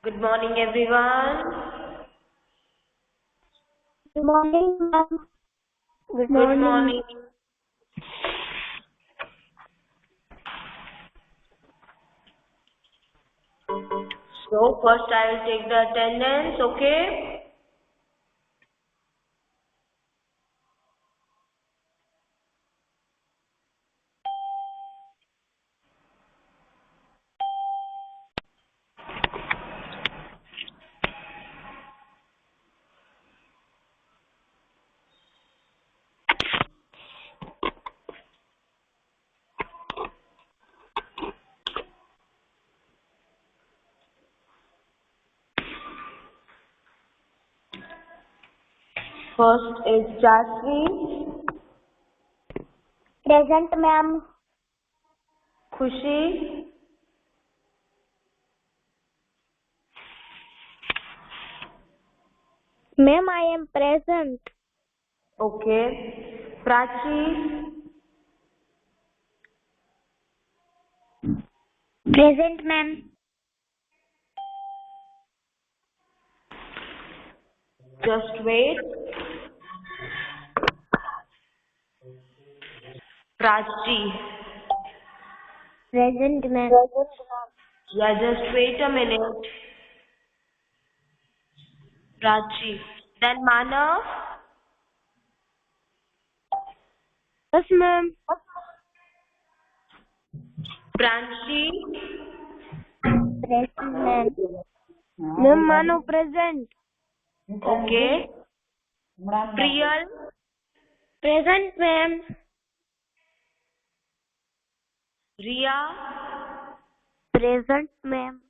Good morning, everyone. Good morning, ma'am. Good Good morning. morning. So, first I will take the attendance, okay? First is Jasmine, Present, ma'am. Khushi, Ma'am, I am present. okay. Prachi, Present, ma'am. just wait. Prachi, Present, ma'am. yeah, just wait a minute. Prachi. Then Manav, Yes, ma'am. Pranchi, Present, ma'am. Ma'am, Manu, present. okay. Priyal, Present, ma'am. Ria, Present, ma'am.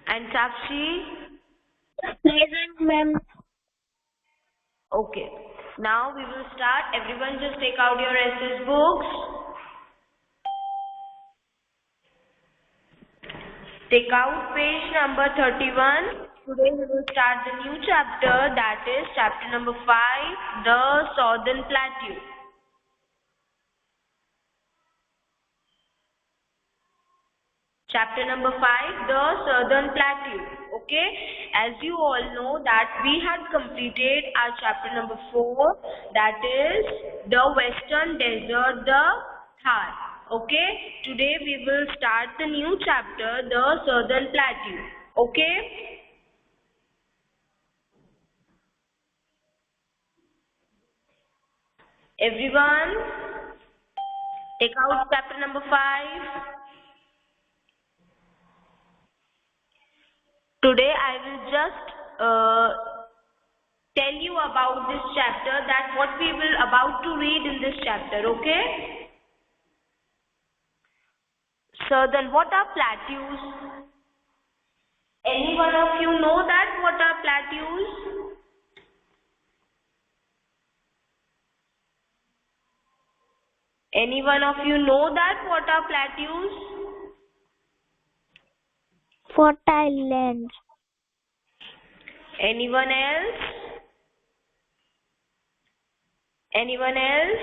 and Sakshi. Present, ma'am. Okay. Now we will start. Everyone just take out your SS books. Take out page number 31. Today we will start the new chapter, that is chapter number 5, The Southern Plateau. Chapter number 5, The Southern Plateau. Okay, as you all know that we had completed our chapter number 4, that is the Western Desert, the Thar. Okay, today we will start the new chapter, the Southern Plateau. Okay, everyone, take out chapter number 5. Today I will just tell you about this chapter, that what we will about to read in this chapter, okay? Southern, what are plateaus? Any one of you know that what are plateaus? Any one of you know that what are plateaus? Fertile land. Anyone else? Anyone else?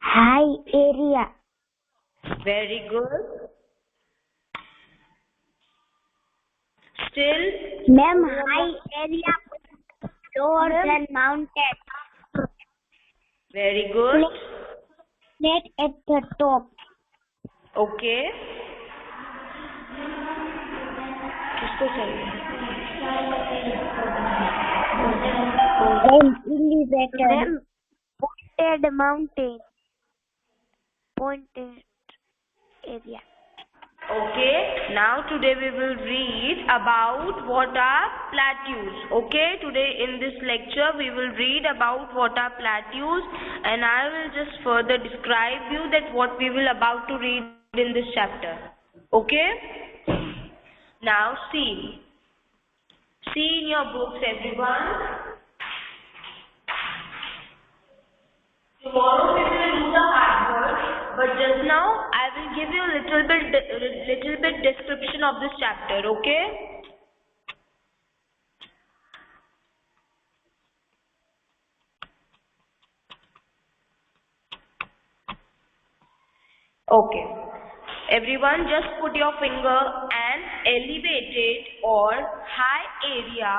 High area. Very good. Still? Ma'am, high area lower than mountain. Very good. Flat at the top. Okay. किसको चाहिए? Then elevated. Pointed mountain. Pointed area. Okay, now today we will read about what are plateaus. Okay, today in this lecture we will read about what are plateaus, and I will just further describe you that what we will about to read in this chapter. Okay, now see in your books, everyone. Tomorrow we will do the hard work, but just now I will give you a little bit description of this chapter, okay? Okay. Everyone just put your finger an elevated or high area,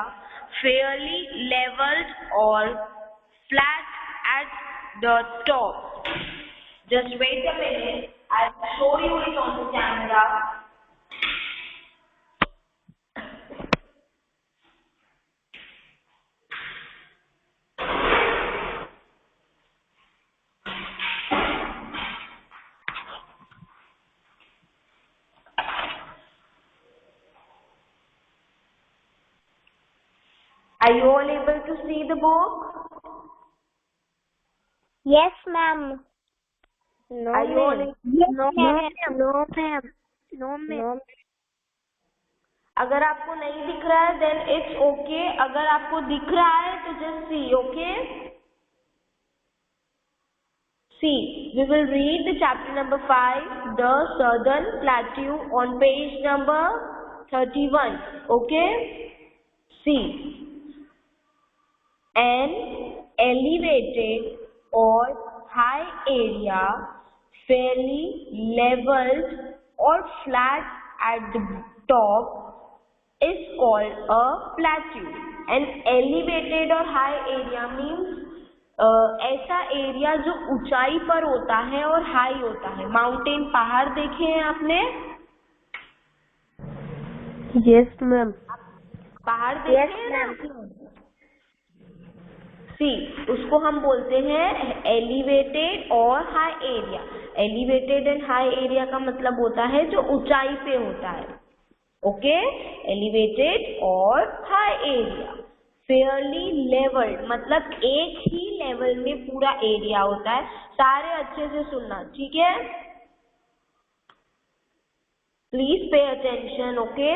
fairly leveled or flat at the top. Just wait a minute. I'll show you it on the camera. Are you all able to see the book? Yes, ma'am. No, Are you all ma'am. Yes, No, ma'am. no, ma'am. No, ma'am. अगर आपको नहीं दिख रहा है then it's okay. अगर आपको दिख रहा है तो just see, okay? See, we will read the chapter number 5, the Southern Plateau on page number 31, okay? See, an elevated or high area, fairly leveled or flat at the top is called a plateau. An elevated or high area means ऐसा area जो ऊंचाई पर होता है और high होता है. Mountain, पहाड़ देखे हैं आपने? Yes, ma'am. पहाड़ देखे हैं ना? सी, उसको हम बोलते हैं एलिवेटेड और high area. Elevated and high area का मतलब होता है जो ऊंचाई पे होता है. ओके, एलिवेटेड और हाई एरिया. फेयरली लेवल्ड मतलब एक ही लेवल में पूरा एरिया होता है. सारे अच्छे से सुनना, ठीक है? Please pay attention, okay?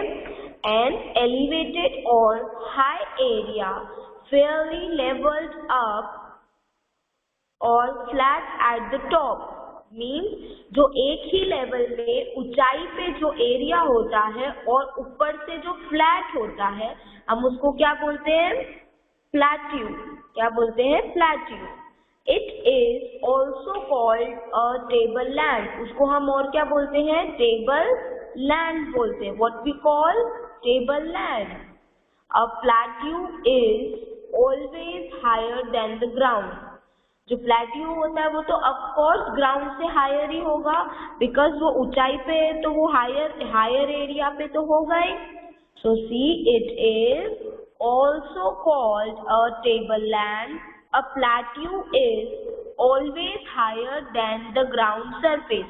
An elevated और high area, fairly leveled up or flat at the top means जो एक ही लेवल में ऊंचाई पे जो एरिया होता है और ऊपर से जो फ्लैट होता है, हम उसको क्या बोलते हैं? प्लेट्यू. क्या बोलते हैं? Plateau. It is also called a table land. उसको हम और क्या बोलते हैं? टेबल लैंड बोलते हैं. What we call? Table land. A plateau is always higher than the ground. जो प्लेट्यू होता है वो तो ऑफ कोर्स ग्राउंड से हायर ही होगा, बिकॉज वो ऊंचाई पे है तो वो हायर एरिया पे तो होगा ही. So see, it is also called a table land. A plateau is always higher than the ground surface.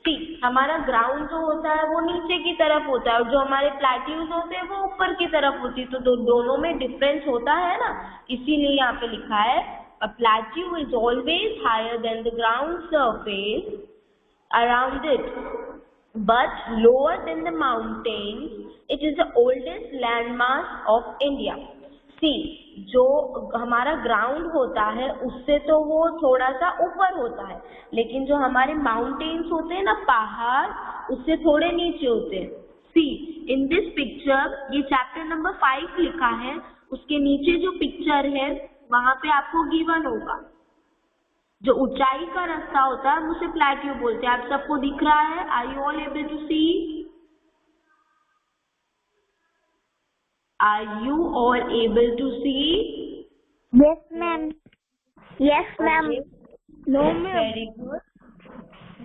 See, हमारा ग्राउंड जो होता है वो नीचे की तरफ होता है और जो हमारे प्लेट्यूज होते हैं वो ऊपर की तरफ होती है. तो दोनों में डिफरेंस होता है ना, इसीलिए यहाँ पे लिखा है a plateau is always higher than the ground surface around it, but lower than the mountains. It is the oldest landmass of India. See, जो हमारा ग्राउंड होता है उससे तो वो थोड़ा सा ऊपर होता है, लेकिन जो हमारे माउंटेन्स होते हैं ना, पहाड़, उससे थोड़े नीचे होते हैं. सी, इन दिस पिक्चर, ये चैप्टर नंबर 5 लिखा है, उसके नीचे जो पिक्चर है वहां पे आपको गिवन होगा. जो ऊंचाई का रास्ता होता है उसे प्लेट्यू बोलते हैं. आप सबको दिख रहा है? Are you all able to see? Are you all able to see? Yes, ma'am. Yes, ma'am. Okay. No, ma'am. Very good.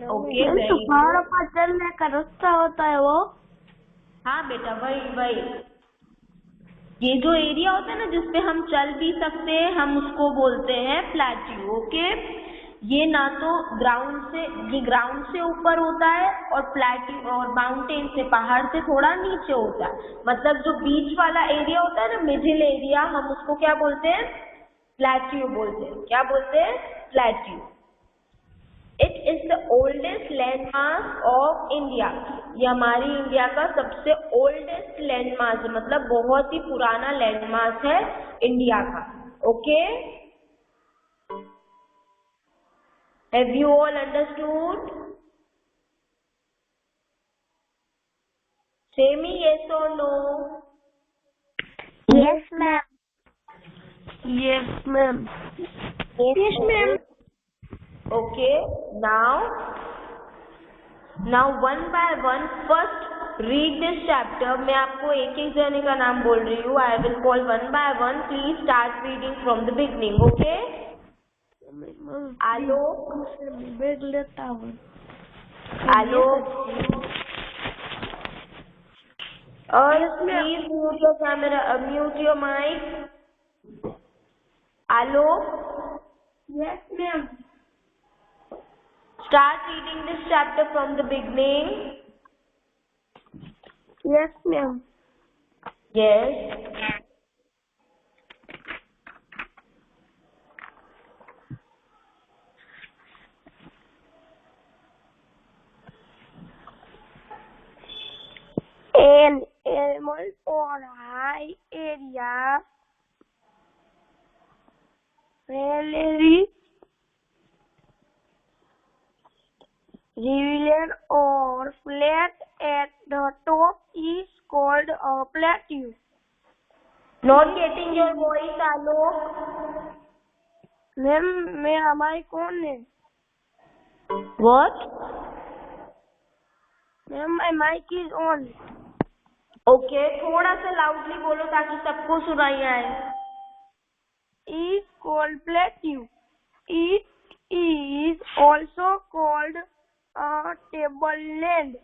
No, Okay, ma'am. very good. पहाड़ पर चलने का रास्ता होता है वो. हाँ बेटा, वही. ये जो एरिया होता है ना जिसपे हम चल भी सकते हैं, हम उसको बोलते हैं प्लेट्यू. ओके, ये ना तो ग्राउंड से ऊपर होता है और प्लेट्यू और माउंटेन से, पहाड़ से थोड़ा नीचे होता है. मतलब जो बीच वाला एरिया होता है ना, मिडिल एरिया, हम उसको क्या बोलते हैं? प्लेट्यू बोलते हैं. क्या बोलते हैं? Plateau. It is the oldest landmark of India. ये हमारी इंडिया का सबसे ओल्डेस्ट लैंडमार्क है, मतलब बहुत ही पुराना लैंडमार्क है इंडिया का. Okay, have you all understood? Say me yes or no. Yes, ma'am. Yes, ma'am. Yes, ma'am. Okay, now Now one by one, first read this chapter. मैं आपको एक एक जने का नाम बोल रही हूँ. I will call one by one. Please start reading from the beginning. Okay? Alok. Bag लेता हूँ. आलोक. Please mute your camera. Mute your mic. Alok. Yes, ma'am. Start reading this chapter from the beginning. Yes, ma'am. Yes. An animal or high area rarely revealed or flat at the top is called a plateau. Not getting your voice, Alok. Ma'am मेरा mic कौन है? What? Ma'am my mic is on. Okay, थोड़ा सा loudly बोलो ताकि सबको सुनाई आए. Is called plateau. It is also called a tableland.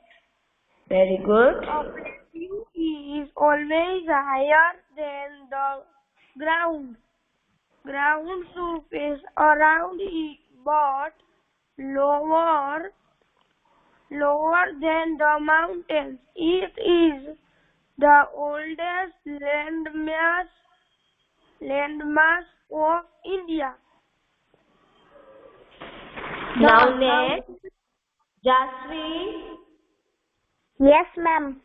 Very good. A plateau is always higher than the ground surface around it, but lower than the mountains. It is the oldest landmass of India. Now next, Jasvi, Yes, ma'am.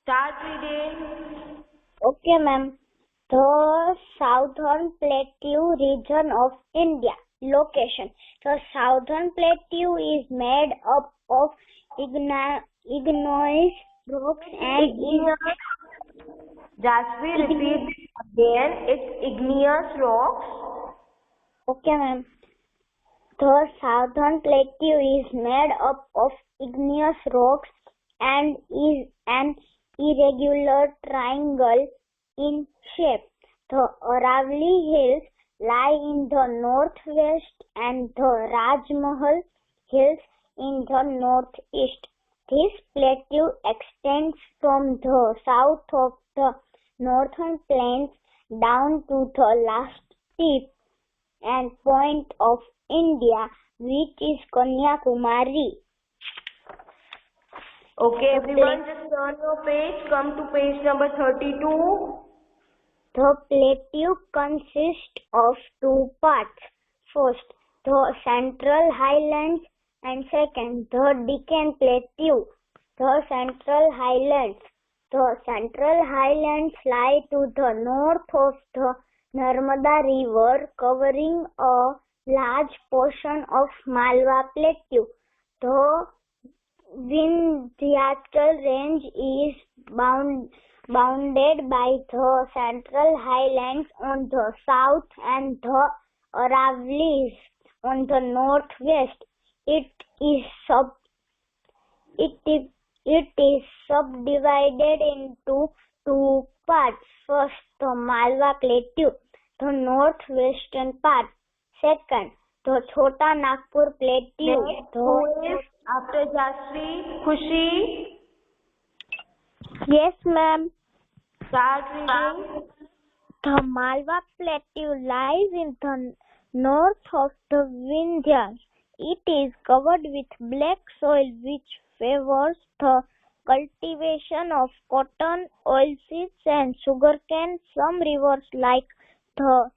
start reading. Okay, ma'am. The Southern Plateau region of India. Location. The Southern Plateau is made up of igneous rocks and is Jasvi, repeat again. It's igneous rocks. okay, ma'am. The Southern Plateau is made up of igneous rocks and is an irregular triangle in shape. The Aravalli Hills lie in the northwest and the Rajmahal Hills in the northeast. This plateau extends from the south of the northern plains down to the last tip and point of India, which is Kanyakumari. Okay, everyone, just turn your page. Come to page number 32. The plateau consists of two parts. First, the Central Highlands, and second, the Deccan Plateau. The Central Highlands. The Central Highlands lie to the north of the Narmada River, covering a large portion of Malwa Plateau. The Vindhyachal range is bounded by the Central Highlands on the south and the Aravallis on the northwest. It is subdivided into two parts. First, the Malwa Plateau, the northwestern part. Second, the Chota Nagpur Plateau. Next, who is after Jasvi? Khushi, Yes, ma'am. start reading. The Malwa Plateau lies in the north of the Vindhyas. It is covered with black soil which favors the cultivation of cotton, oilseeds and sugarcane. Some rivers like the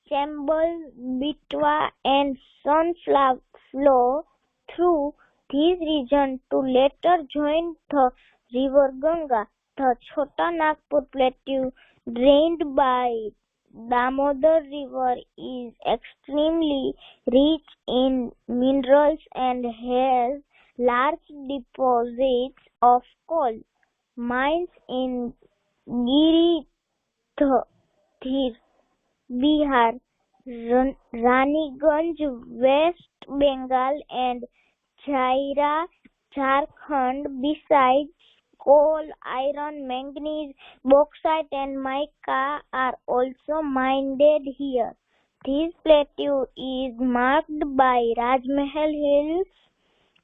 Chambal, Betwa and Sunflower flow through this region to later join the river Ganga. The Chota Nagpur Plateau, drained by Damodar River, is extremely rich in minerals and has large deposits of coal. Mines in Giridhar, Bihar, Raniganj, West Bengal and Chhaira Jharkhand. Besides, coal, iron, manganese, bauxite and mica are also mined here. This plateau is marked by Rajmahal Hills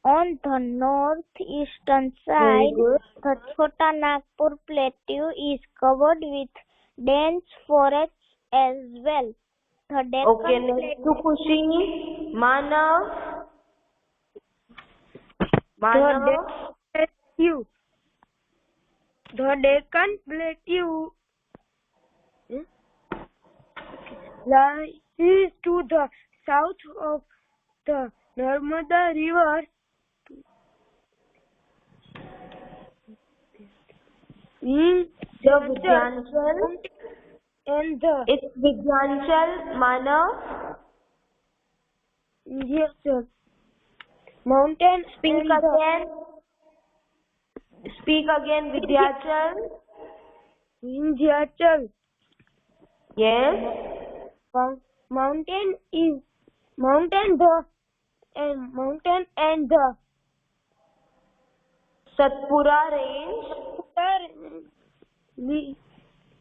on the northeastern side. The Chota Nagpur plateau is covered with dense forests as well. The Deccan Okay, next to Khushi. Manav. Plateau. The Deccan Plateau lies to the south of the Narmada River in The Vidyanchal. and the It's Vidyanchal, Manav. mountain Speak and the again. Speak again, Vidyachal. Vindhyachal. Yes. Mountain and the Satpura range.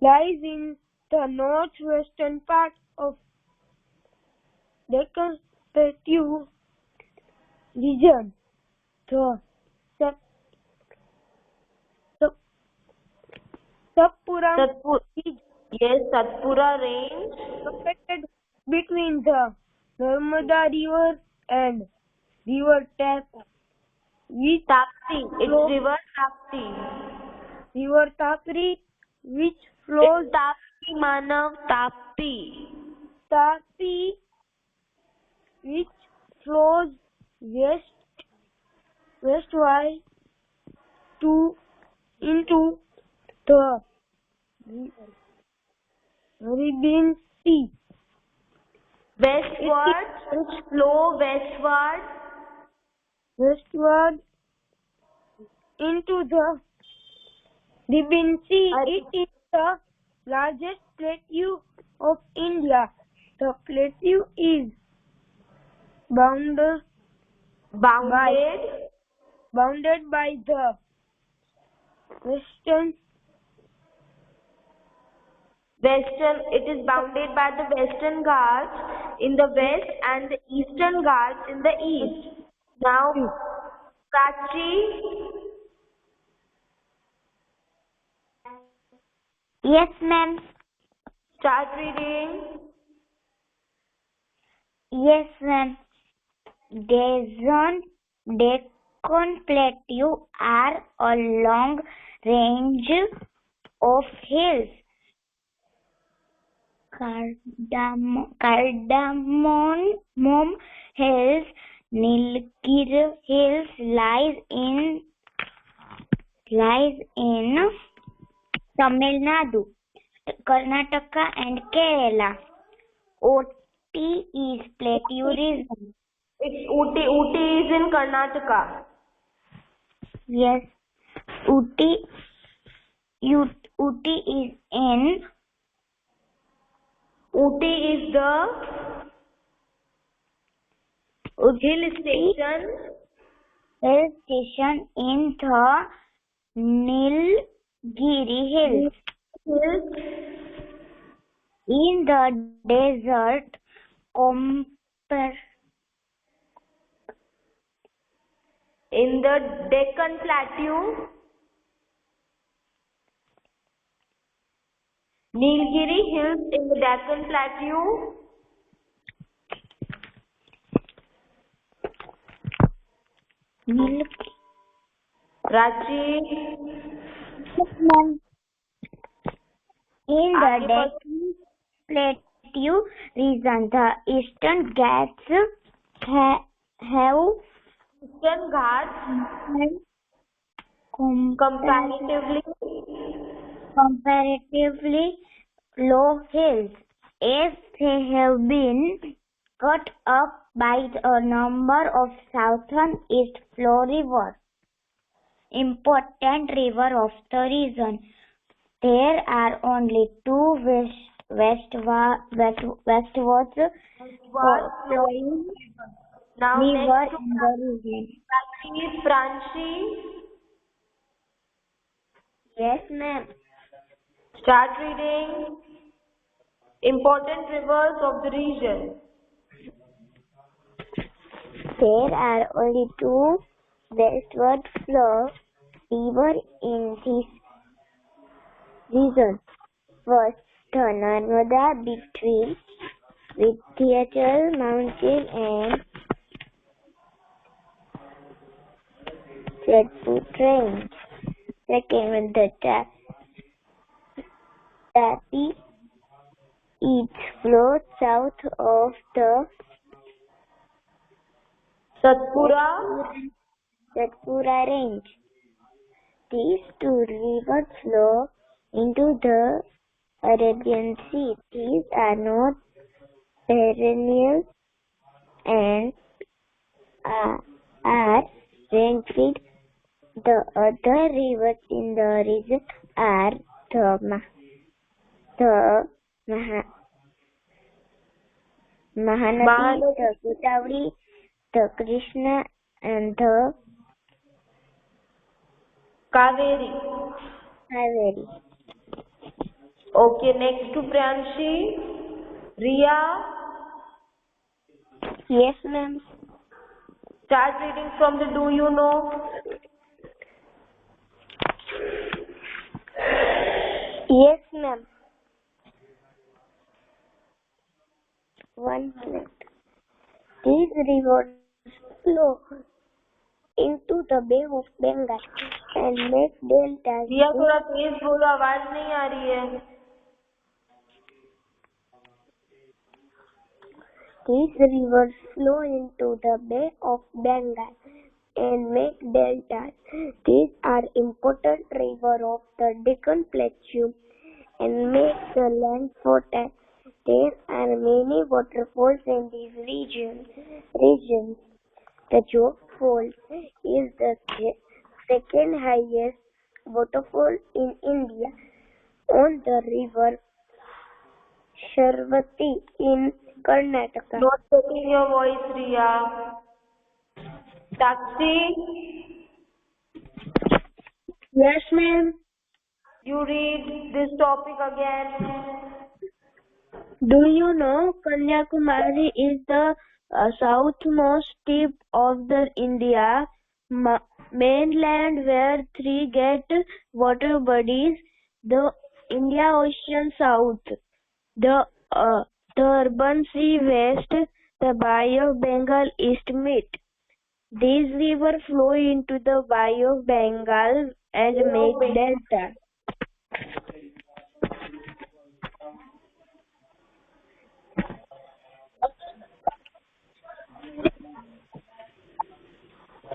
lies in the northwestern part of Deccan Plateau region. The Satpura Yes, Satpura range. located between the Narmada River and River Tapti, which Tapti. It's river Tapti. River Tapri, which flows It's Tapti, Manav. Tapti. Tapti, which flows westward into the Arabian Sea. Westward. It's flow Westward into the Arabian Sea. It is the largest plateau of India. The plateau is bounded by the It is bounded by the Western Ghats in the west and the Eastern Ghats in the east. Now, Prachi. Yes, ma'am. Start reading. Yes, ma'am. Deccan Plateau are a long range of hills. Cardamom Hills, Nilgiri Hills lies in Tamil Nadu, Karnataka and Kerala. Ooty is plateau region. It's Ooty. Ooty is in Karnataka. Yes, Ooty is in. Ooty is the hill station. Hill station in the Nilgiri Hills. In the desert, in the Deccan Plateau, Nilgiri Hills in the Deccan Plateau. Prachi. In the Deccan Plateau region, the Eastern Ghats have Eastern Ghats comparatively low hills, as they have been cut up by a number of southern east flow rivers, important rivers of the region. There are only two westwards flowing Now rivers next in the region. Prachi. Pranshi. Yes, ma'am. Start reading. Important rivers of the region. There are only two westward flow rivers in this region. First, the Narmada between Vindhyachal Mountain and Satpur Range. Second, the Tapi. It flows south of the Satpura Range. These two rivers flow into the Arabian Sea. These are not perennial and are rain-fed. The other rivers in the region are the Mahanadi, the Godavari, the Krishna, and the Kaveri. Okay, next to Pranshi. Riya. Yes, ma'am. Start reading from the Do You Know? Yes, ma'am. 1 minute. These rivers flow into the Bay of Bengal and make deltas. रिया थोड़ा तेज बोलो, आवाज नहीं आ रही है. These rivers flow into the Bay of Bengal and make deltas. These are important rivers of the Deccan Plateau and make the land fertile. There are many waterfalls in these regions. The Jog Falls is the second highest waterfall in India on the river Saraswati in Karnataka. Not taking your voice, Riya. Taxi. Yes, ma'am. You read this topic again. Do you know Kanyakumari is the southmost tip of the India mainland where three get water bodies: the Indian Ocean south, the Urban Sea west, the Bay of Bengal east meet. These rivers flow into the Bay of Bengal and make delta.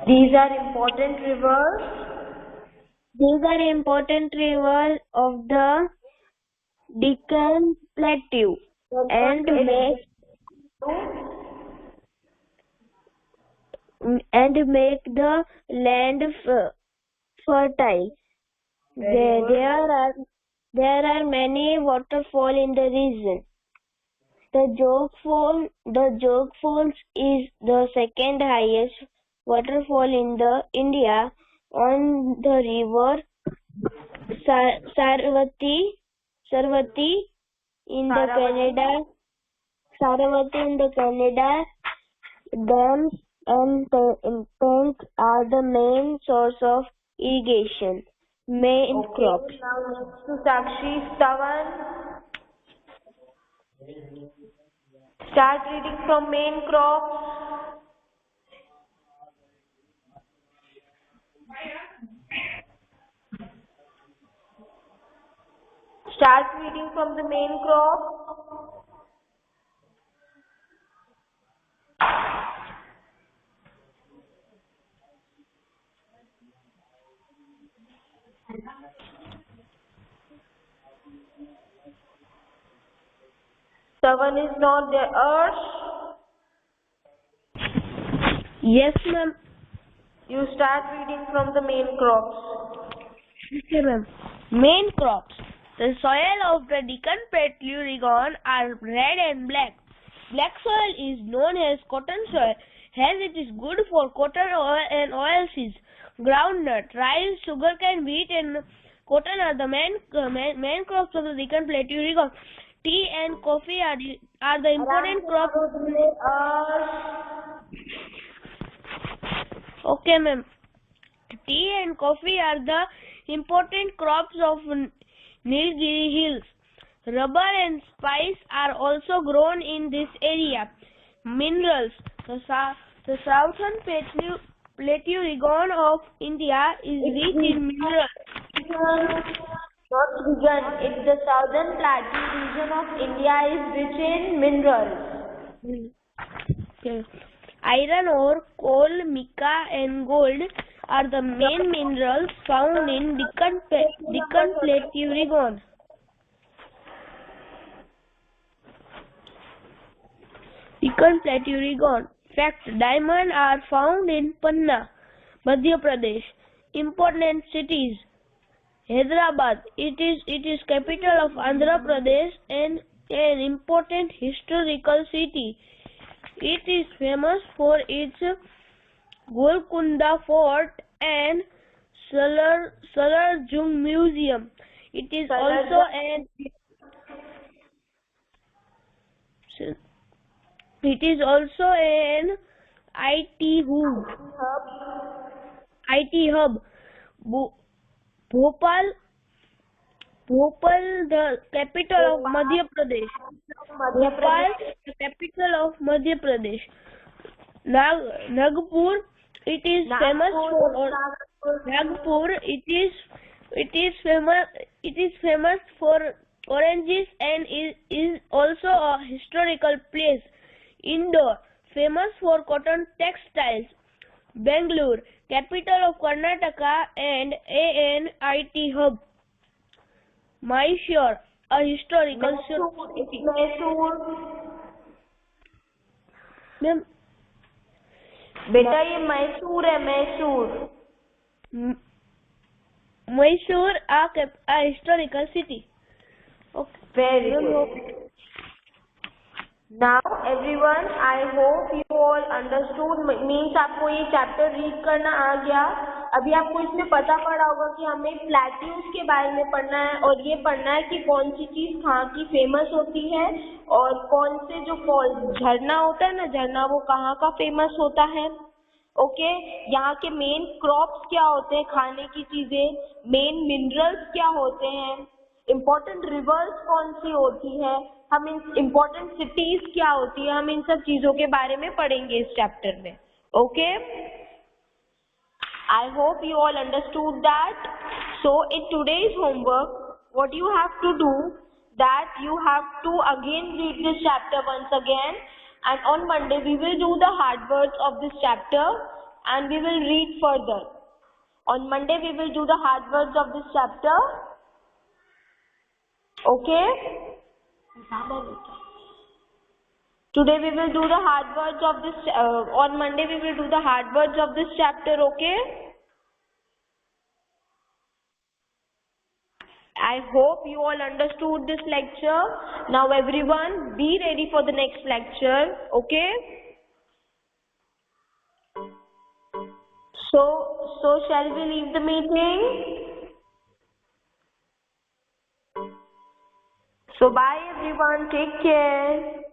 These are important rivers. These are important rivers of the Deccan Plateau and make the land fertile. There are many waterfalls in the region. The Jog Falls is the second highest waterfall in the India on the river Saraswati in the Canada. Saravati in the Canada. Dams and tanks are the main source of irrigation. Main crops. Now next to Sakshi. Stavan. Start reading from main crops. Start reading from the main crop. Stavan is not the earth. Yes, ma'am. You start reading from the main crops. Okay, ma'am. Main crops. The soil of the Deccan Plateau region are red and black. Black soil is known as cotton soil, as it is good for cotton oil and oilseeds. Groundnut, rice, sugarcane, wheat, and cotton are the main crops of the Deccan Plateau region. Tea and coffee are the important crops. Okay, ma'am. Tea and coffee are the important crops of Nilgiri Hills. Rubber and spice are also grown in this area. Minerals. The southern plateau region of India is rich in minerals. Not region, it's the southern plateau region of India is rich in minerals. Okay. Iron ore, coal, mica, and gold are the main minerals found in Deccan Plateau region. Deccan Plateau region. Fact: diamonds are found in Panna, Madhya Pradesh. Important cities: Hyderabad. It is capital of Andhra Pradesh and an important historical city. It is famous for its Golconda Fort and Salarjung Museum. It is also an IT hub. Bhopal, the capital of Madhya Pradesh. Bhopal, the capital of Madhya Pradesh. Nagpur, it is famous for Nagpur. It is famous for oranges and is also a historical place. Indore, famous for cotton textiles. Bangalore, capital of Karnataka and an IT hub. Mysore, a historical city. Ma'am, बेटा ये मैसूर है, Mysore. Mysore, a historical city. Okay. Very good. Now everyone, I hope you all understood. Means आपको ये chapter read करना आ गया. अभी आपको इसमें पता पड़ा होगा कि हमें प्लेट्यूज के बारे में पढ़ना है और ये पढ़ना है कि कौन सी चीज कहाँ की फेमस होती है और कौन से जो झरना होता है ना, झरना वो कहाँ का फेमस होता है. ओके, यहाँ के मेन क्रॉप्स क्या होते हैं, खाने की चीजें, मेन मिनरल्स क्या होते हैं, इम्पोर्टेंट रिवर्स कौन सी होती है, हम इन इम्पोर्टेंट सिटीज क्या होती है, हम इन सब चीजों के बारे में पढ़ेंगे इस चैप्टर में. Okay, I hope you all understood that. So in today's homework, what you have to do, that you have to again read this chapter once again, and on Monday we will do the hard words of this chapter and we will read further. On Monday we will do the hard words of this chapter. Okay? Today we will do the hard words of this, on Monday we will do the hard words of this chapter, okay? I hope you all understood this lecture. Now everyone be ready for the next lecture, okay? So shall we leave the meeting? So bye everyone, take care.